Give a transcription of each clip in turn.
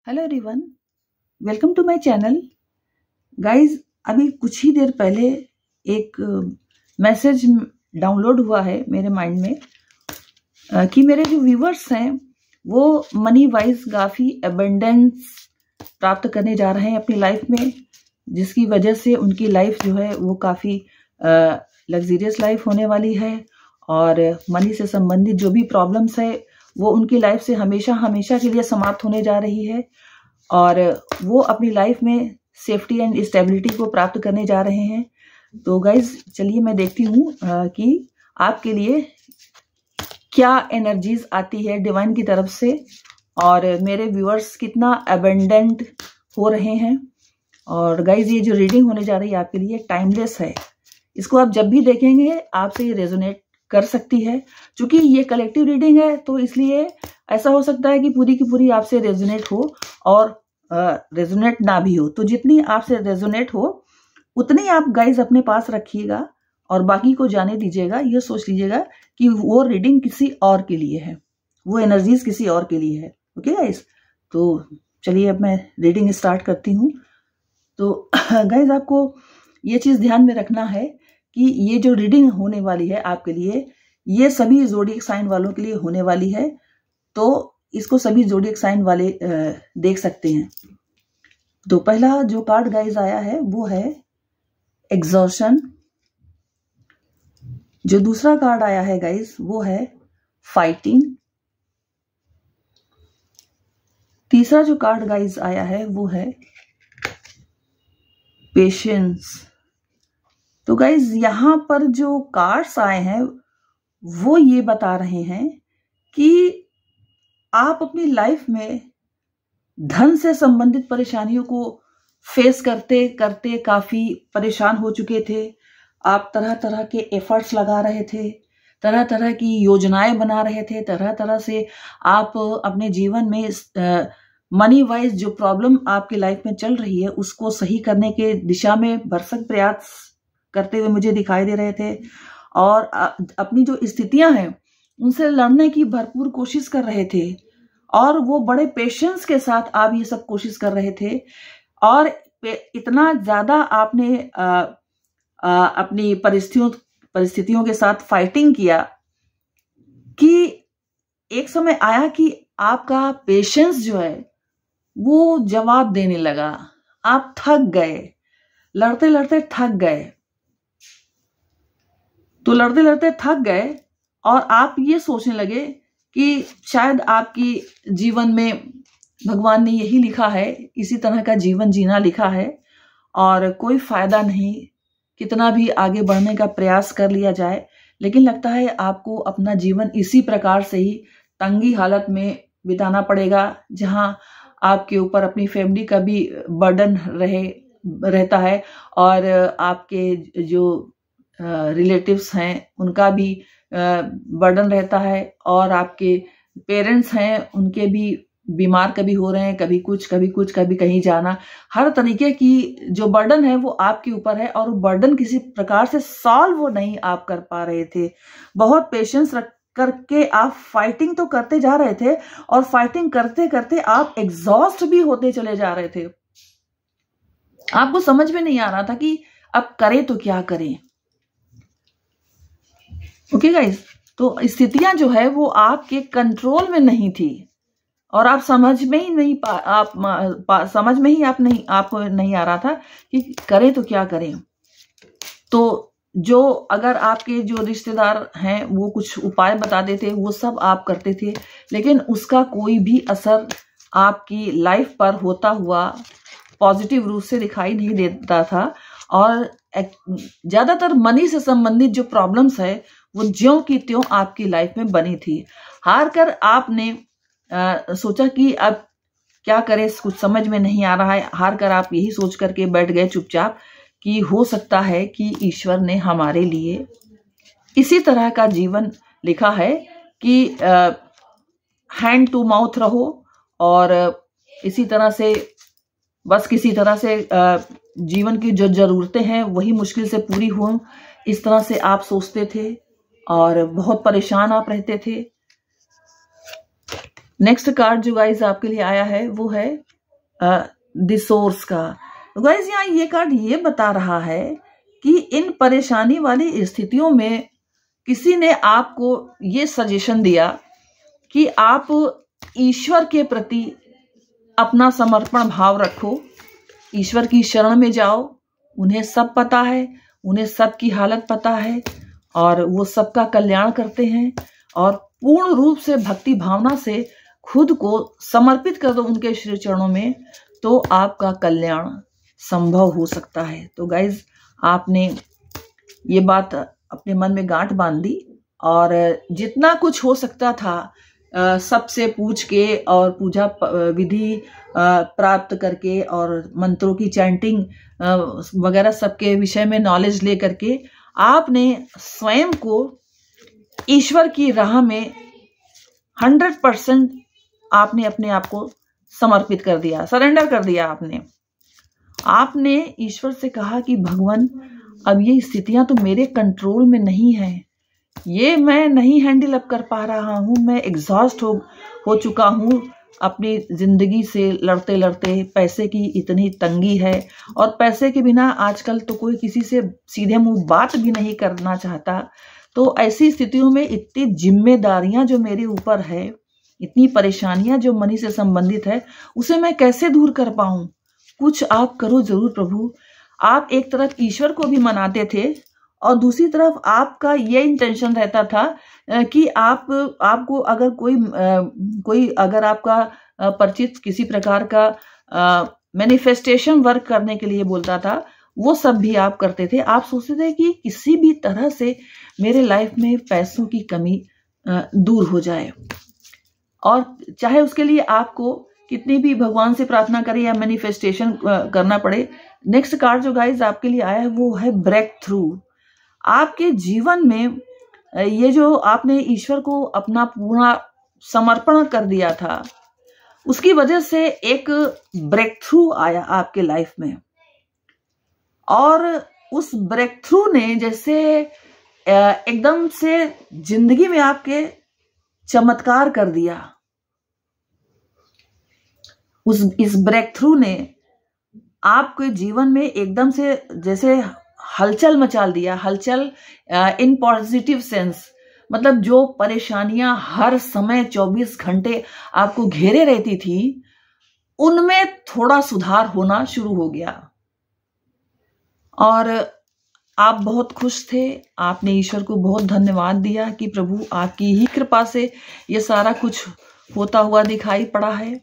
Hello everyone, welcome to my channel. Guys, अभी कुछ ही देर पहले एक मैसेज डाउनलोड हुआ है मेरे माइंड में कि मेरे जो व्यूवर्स हैं वो मनी वाइज काफ़ी एबंडेंस प्राप्त करने जा रहे हैं अपनी लाइफ में, जिसकी वजह से उनकी लाइफ जो है वो काफ़ी लग्जरियस लाइफ होने वाली है और मनी से संबंधित जो भी प्रॉब्लम्स है वो उनकी लाइफ से हमेशा हमेशा के लिए समाप्त होने जा रही है और वो अपनी लाइफ में सेफ्टी एंड स्टेबिलिटी को प्राप्त करने जा रहे हैं। तो गाइज चलिए मैं देखती हूँ कि आपके लिए क्या एनर्जीज आती है डिवाइन की तरफ से और मेरे व्यूअर्स कितना अबंडेंट हो रहे हैं। और गाइज ये जो रीडिंग होने जा रही है आपके लिए टाइमलेस है, इसको आप जब भी देखेंगे आपसे ये रेजोनेट कर सकती है। क्योंकि ये कलेक्टिव रीडिंग है तो इसलिए ऐसा हो सकता है कि पूरी की पूरी आपसे रेजोनेट हो और रेजोनेट ना भी हो। तो जितनी आपसे रेजोनेट हो उतनी आप गाइज अपने पास रखिएगा और बाकी को जाने दीजिएगा। ये सोच लीजिएगा कि वो रीडिंग किसी और के लिए है, वो एनर्जीज किसी और के लिए है। ओके गाइज, तो चलिए अब मैं रीडिंग स्टार्ट करती हूँ। तो गाइज आपको ये चीज़ ध्यान में रखना है कि ये जो रीडिंग होने वाली है आपके लिए, ये सभी ज़ोडिएक साइन वालों के लिए होने वाली है। तो इसको सभी ज़ोडिएक साइन वाले देख सकते हैं। तो पहला जो कार्ड गाइज आया है वो है एग्जॉशन। जो दूसरा कार्ड आया है गाइज वो है फाइटिंग। तीसरा जो कार्ड गाइज आया है वो है पेशेंस। तो गाइज यहाँ पर जो कार्ड्स आए हैं वो ये बता रहे हैं कि आप अपनी लाइफ में धन से संबंधित परेशानियों को फेस करते करते काफी परेशान हो चुके थे। आप तरह तरह के एफर्ट्स लगा रहे थे, तरह तरह की योजनाएं बना रहे थे, तरह तरह से आप अपने जीवन में मनी वाइज जो प्रॉब्लम आपकी लाइफ में चल रही है उसको सही करने के दिशा में भरसक प्रयास करते हुए मुझे दिखाई दे रहे थे और अपनी जो स्थितियां हैं उनसे लड़ने की भरपूर कोशिश कर रहे थे और वो बड़े पेशेंस के साथ आप ये सब कोशिश कर रहे थे और इतना ज्यादा आपने अपनी परिस्थितियों के साथ फाइटिंग किया कि एक समय आया कि आपका पेशेंस जो है वो जवाब देने लगा। आप थक गए, लड़ते लड़ते थक गए। तो लड़ते लड़ते थक गए और आप ये सोचने लगे कि शायद आपकी जीवन में भगवान ने यही लिखा है, इसी तरह का जीवन जीना लिखा है और कोई फायदा नहीं, कितना भी आगे बढ़ने का प्रयास कर लिया जाए, लेकिन लगता है आपको अपना जीवन इसी प्रकार से ही तंगी हालत में बिताना पड़ेगा जहां आपके ऊपर अपनी फैमिली का भी बर्डन रहता है और आपके जो रिलेटिव्स हैं उनका भी बर्डन रहता है और आपके पेरेंट्स हैं उनके भी बीमार कभी हो रहे हैं, कभी कुछ कभी कहीं जाना, हर तरीके की जो बर्डन है वो आपके ऊपर है और वो बर्डन किसी प्रकार से सॉल्व वो नहीं आप कर पा रहे थे। बहुत पेशेंस रख करके आप फाइटिंग तो करते जा रहे थे और फाइटिंग करते करते आप एग्जॉस्ट भी होते चले जा रहे थे। आपको समझ में नहीं आ रहा था कि अब करें तो क्या करें। ओके गाइस, तो स्थितियां जो है वो आपके कंट्रोल में नहीं थी और आप समझ में ही नहीं आपको नहीं आ रहा था कि करें तो क्या करें। तो जो अगर आपके जो रिश्तेदार हैं वो कुछ उपाय बता देते वो सब आप करते थे, लेकिन उसका कोई भी असर आपकी लाइफ पर होता हुआ पॉजिटिव रूप से दिखाई नहीं देता था और ज्यादातर मनी से संबंधित जो प्रॉब्लम्स है वो ज्यों की त्यों आपकी लाइफ में बनी थी। हार कर आपने सोचा कि अब क्या करें, कुछ समझ में नहीं आ रहा है। हार कर आप यही सोच करके बैठ गए चुपचाप कि हो सकता है कि ईश्वर ने हमारे लिए इसी तरह का जीवन लिखा है कि हैंड टू माउथ रहो और इसी तरह से बस किसी तरह से जीवन की जो जरूरतें हैं वही मुश्किल से पूरी हो, इस तरह से आप सोचते थे और बहुत परेशान आप रहते थे। नेक्स्ट कार्ड जो गाइस आपके लिए आया है वो है द सोर्स का। तो गाइस यहाँ ये कार्ड ये बता रहा है कि इन परेशानी वाली स्थितियों में किसी ने आपको ये सजेशन दिया कि आप ईश्वर के प्रति अपना समर्पण भाव रखो, ईश्वर की शरण में जाओ। उन्हें सब पता है, उन्हें सबकी हालत पता है और वो सबका कल्याण करते हैं। और पूर्ण रूप से भक्ति भावना से खुद को समर्पित कर दो उनके श्री चरणों में, तो आपका कल्याण संभव हो सकता है। तो गाइज आपने ये बात अपने मन में गांठ बांध दी और जितना कुछ हो सकता था सबसे पूछ के और पूजा विधि प्राप्त करके और मंत्रों की चैंटिंग वगैरह सबके विषय में नॉलेज ले करके आपने स्वयं को ईश्वर की राह में 100% आपने अपने आप को समर्पित कर दिया, सरेंडर कर दिया। आपने ईश्वर से कहा कि भगवान अब ये स्थितियां तो मेरे कंट्रोल में नहीं है, ये मैं नहीं हैंडल अप कर पा रहा हूँ, मैं एग्जॉस्ट हो चुका हूँ अपनी जिंदगी से लड़ते लड़ते। पैसे की इतनी तंगी है और पैसे के बिना आजकल तो कोई किसी से सीधे मुंह बात भी नहीं करना चाहता। तो ऐसी स्थितियों में इतनी जिम्मेदारियां जो मेरे ऊपर है, इतनी परेशानियां जो मनी से संबंधित है, उसे मैं कैसे दूर कर पाऊं? कुछ आप करो जरूर प्रभु। आप एक तरफ ईश्वर को भी मनाते थे और दूसरी तरफ आपका ये इंटेंशन रहता था कि आपको अगर कोई अगर आपका परिचित किसी प्रकार का मैनिफेस्टेशन वर्क करने के लिए बोलता था, वो सब भी आप करते थे। आप सोचते थे कि किसी भी तरह से मेरे लाइफ में पैसों की कमी दूर हो जाए, और चाहे उसके लिए आपको कितनी भी भगवान से प्रार्थना करें या मैनिफेस्टेशन करना पड़े। नेक्स्ट कार्ड जो गाइज आपके लिए आया है वो है ब्रेक थ्रू। आपके जीवन में ये जो आपने ईश्वर को अपना पूरा समर्पण कर दिया था, उसकी वजह से एक ब्रेक थ्रू आया आपके लाइफ में, और उस ब्रेक थ्रू ने जैसे एकदम से जिंदगी में आपके चमत्कार कर दिया। इस ब्रेक थ्रू ने आपके जीवन में एकदम से जैसे हलचल मचा दिया। हलचल इन पॉजिटिव सेंस, मतलब जो परेशानियां हर समय 24 घंटे आपको घेरे रहती थी, उनमें थोड़ा सुधार होना शुरू हो गया और आप बहुत खुश थे। आपने ईश्वर को बहुत धन्यवाद दिया कि प्रभु आपकी ही कृपा से ये सारा कुछ होता हुआ दिखाई पड़ा है।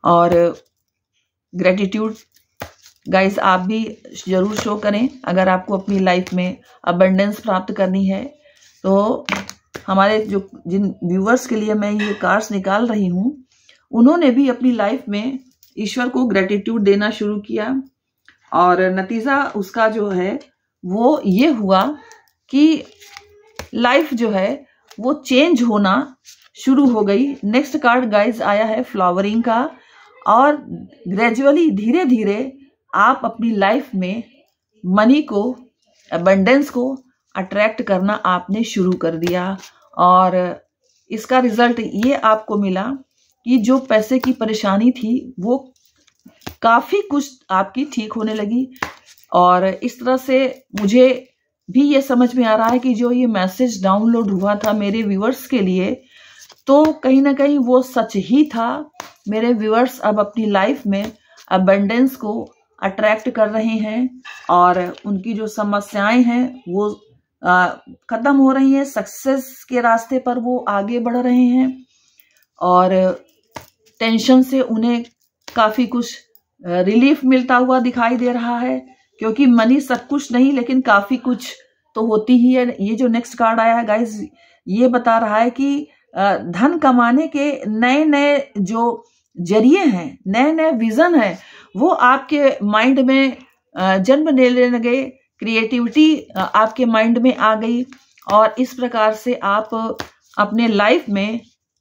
और ग्रेटिट्यूड गाइस आप भी जरूर शो करें। अगर आपको अपनी लाइफ में अबंडेंस प्राप्त करनी है तो हमारे जिन व्यूअर्स के लिए मैं ये कार्ड्स निकाल रही हूँ, उन्होंने भी अपनी लाइफ में ईश्वर को ग्रेटिट्यूड देना शुरू किया और नतीजा उसका जो है वो ये हुआ कि लाइफ जो है वो चेंज होना शुरू हो गई। नेक्स्ट कार्ड गाइज आया है फ्लावरिंग का, और ग्रेजुअली धीरे धीरे आप अपनी लाइफ में मनी को, अबंडेंस को अट्रैक्ट करना आपने शुरू कर दिया। और इसका रिजल्ट ये आपको मिला कि जो पैसे की परेशानी थी वो काफी कुछ आपकी ठीक होने लगी। और इस तरह से मुझे भी ये समझ में आ रहा है कि जो ये मैसेज डाउनलोड हुआ था मेरे व्यूअर्स के लिए, तो कहीं ना कहीं वो सच ही था। मेरे व्यूअर्स अब अपनी लाइफ में अबंडेंस को अट्रैक्ट कर रहे हैं और उनकी जो समस्याएं हैं वो खत्म हो रही हैं। सक्सेस के रास्ते पर वो आगे बढ़ रहे हैं और टेंशन से उन्हें काफी कुछ रिलीफ मिलता हुआ दिखाई दे रहा है, क्योंकि मनी सब कुछ नहीं लेकिन काफी कुछ तो होती ही है। ये जो नेक्स्ट कार्ड आया है गाइस, ये बता रहा है कि धन कमाने के नए नए जो जरिए हैं, नए नए विजन है, वो आपके माइंड में जन्म लेने लगे। क्रिएटिविटी आपके माइंड में आ गई और इस प्रकार से आप अपने लाइफ में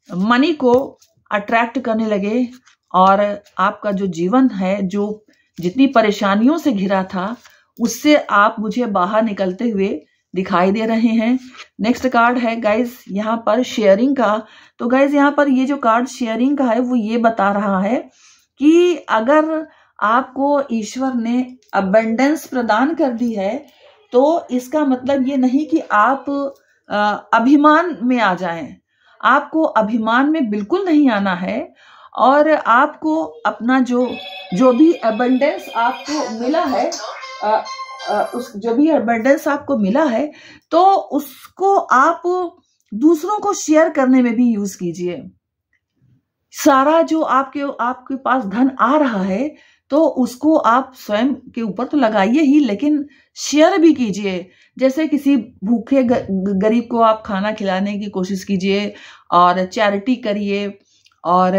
मनी को अट्रैक्ट करने लगे और आपका जो जीवन है, जो जितनी परेशानियों से घिरा था, उससे आप मुझे बाहर निकलते हुए दिखाई दे रहे हैं। नेक्स्ट कार्ड है गाइज यहाँ पर शेयरिंग का। तो गाइज यहाँ पर ये जो कार्ड शेयरिंग का है वो ये बता रहा है कि अगर आपको ईश्वर ने अबंडेंस प्रदान कर दी है तो इसका मतलब ये नहीं कि आप अभिमान में आ जाएं। आपको अभिमान में बिल्कुल नहीं आना है और आपको अपना जो भी अबंडेंस आपको मिला है, उस जो भी अबंडेंस आपको मिला है तो उसको आप दूसरों को शेयर करने में भी यूज कीजिए। सारा जो आपके पास धन आ रहा है तो उसको आप स्वयं के ऊपर तो लगाइए ही, लेकिन शेयर भी कीजिए। जैसे किसी भूखे गरीब को आप खाना खिलाने की कोशिश कीजिए और चैरिटी करिए। और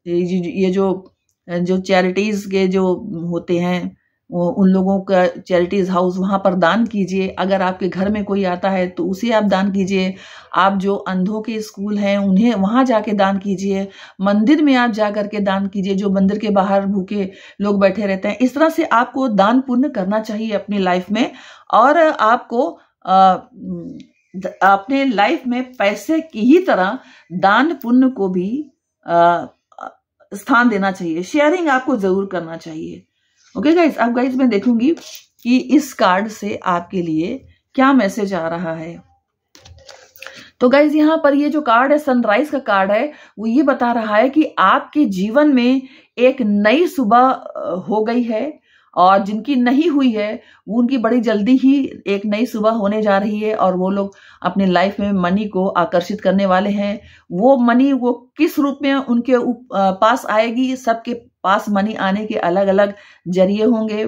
ये जो चैरिटीज के जो होते हैं उन लोगों का चैरिटीज हाउस, वहां पर दान कीजिए। अगर आपके घर में कोई आता है तो उसे आप दान कीजिए। आप जो अंधों के स्कूल हैं उन्हें वहां जाके दान कीजिए। मंदिर में आप जा करके दान कीजिए, जो मंदिर के बाहर भूखे लोग बैठे रहते हैं। इस तरह से आपको दान पुण्य करना चाहिए अपनी लाइफ में। और आपको अपने लाइफ में पैसे की ही तरह दान पुण्य को भी स्थान देना चाहिए। शेयरिंग आपको जरूर करना चाहिए। ओके गाइज, अब गाइज मैं देखूंगी कि इस कार्ड से आपके लिए क्या मैसेज आ रहा है। तो गाइज यहाँ पर ये जो कार्ड है, सनराइज का कार्ड है, वो ये बता रहा है कि आपके जीवन में एक नई सुबह हो गई है और जिनकी नहीं हुई है वो उनकी बड़ी जल्दी ही एक नई सुबह होने जा रही है और वो लोग अपने लाइफ में मनी को आकर्षित करने वाले हैं। वो मनी वो किस रूप में उनके पास आएगी, सबके पास मनी आने के अलग अलग जरिए होंगे।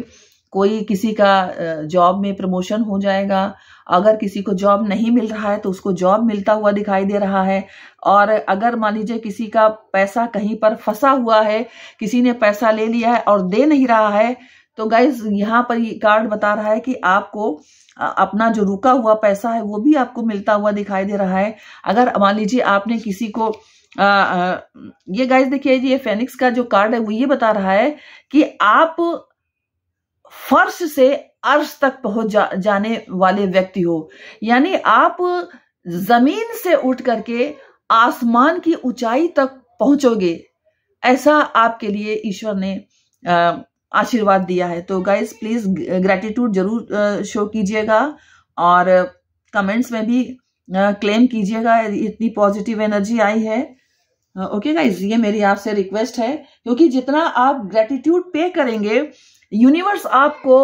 कोई किसी का जॉब में प्रमोशन हो जाएगा, अगर किसी को जॉब नहीं मिल रहा है तो उसको जॉब मिलता हुआ दिखाई दे रहा है। और अगर मान लीजिए किसी का पैसा कहीं पर फंसा हुआ है, किसी ने पैसा ले लिया है और दे नहीं रहा है, तो गाइज यहाँ पर ये कार्ड बता रहा है कि आपको अपना जो रुका हुआ पैसा है वो भी आपको मिलता हुआ दिखाई दे रहा है। अगर मान लीजिए आपने किसी को ये गाइज देखिए, ये फेनिक्स का जो कार्ड है वो ये बता रहा है कि आप फर्श से अर्श तक पहुंच जाने वाले व्यक्ति हो। यानी आप जमीन से उठ करके आसमान की ऊंचाई तक पहुंचोगे, ऐसा आपके लिए ईश्वर ने आशीर्वाद दिया है। तो गाइस प्लीज ग्रेटिट्यूड जरूर शो कीजिएगा और कमेंट्स में भी क्लेम कीजिएगा, इतनी पॉजिटिव एनर्जी आई है। ओके गाइस, ये मेरी आपसे रिक्वेस्ट है, क्योंकि जितना आप ग्रेटिट्यूड पे करेंगे यूनिवर्स आपको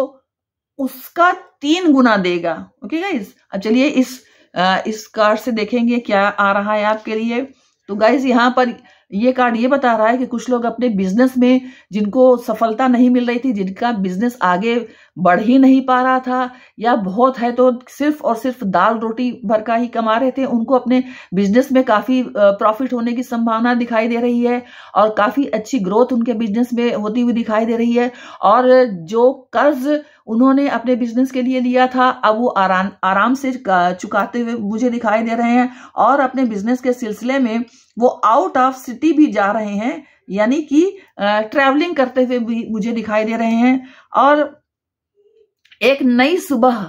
उसका 3 गुना देगा। ओके गाइस, अब चलिए इस कार्ड से देखेंगे क्या आ रहा है आपके लिए। तो गाइस यहाँ पर ये कार्ड ये बता रहा है कि कुछ लोग अपने बिजनेस में जिनको सफलता नहीं मिल रही थी, जिनका बिजनेस आगे बढ़ ही नहीं पा रहा था, या बहुत है तो सिर्फ और सिर्फ दाल रोटी भर का ही कमा रहे थे, उनको अपने बिजनेस में काफी प्रॉफिट होने की संभावना दिखाई दे रही है और काफी अच्छी ग्रोथ उनके बिजनेस में होती हुई दिखाई दे रही है। और जो कर्ज उन्होंने अपने बिजनेस के लिए लिया था, अब वो आराम से चुकाते हुए मुझे दिखाई दे रहे हैं और अपने बिजनेस के सिलसिले में वो आउट ऑफ सिटी भी जा रहे हैं, यानी कि ट्रैवलिंग करते हुए भी मुझे दिखाई दे रहे हैं। और एक नई सुबह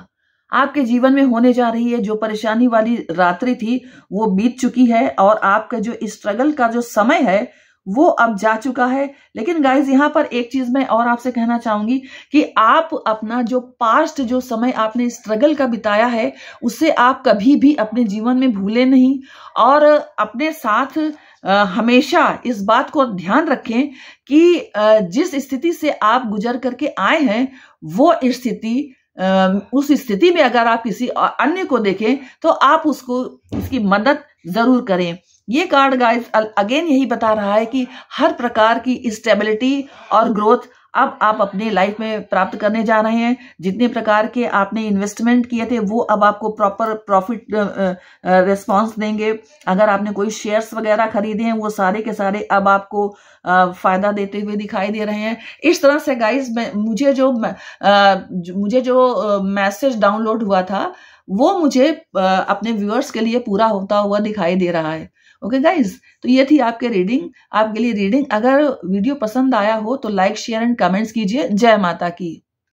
आपके जीवन में होने जा रही है। जो परेशानी वाली रात्रि थी वो बीत चुकी है और आपका जो स्ट्रगल का जो समय है वो अब जा चुका है। लेकिन गाइज यहाँ पर एक चीज मैं और आपसे कहना चाहूंगी कि आप अपना जो पास्ट जो समय आपने स्ट्रगल का बिताया है उसे आप कभी भी अपने जीवन में भूले नहीं और अपने साथ हमेशा इस बात को ध्यान रखें कि जिस स्थिति से आप गुजर करके आए हैं वो स्थिति उस स्थिति में अगर आप किसी अन्य को देखें तो आप उसकी मदद जरूर करें। ये कार्ड गाइस अगेन यही बता रहा है कि हर प्रकार की स्टेबिलिटी और ग्रोथ अब आप अपने लाइफ में प्राप्त करने जा रहे हैं। जितने प्रकार के आपने इन्वेस्टमेंट किए थे वो अब आपको प्रॉपर प्रॉफिट रिस्पांस देंगे। अगर आपने कोई शेयर्स वगैरह खरीदे हैं वो सारे के सारे अब आपको फायदा देते हुए दिखाई दे रहे हैं। इस तरह से गाइस मुझे जो मैसेज डाउनलोड हुआ था वो मुझे अपने व्यूअर्स के लिए पूरा होता हुआ दिखाई दे रहा है। ओके गाइज, तो ये थी आपके लिए रीडिंग। अगर वीडियो पसंद आया हो तो लाइक शेयर एंड कमेंट्स कीजिए। जय माता की।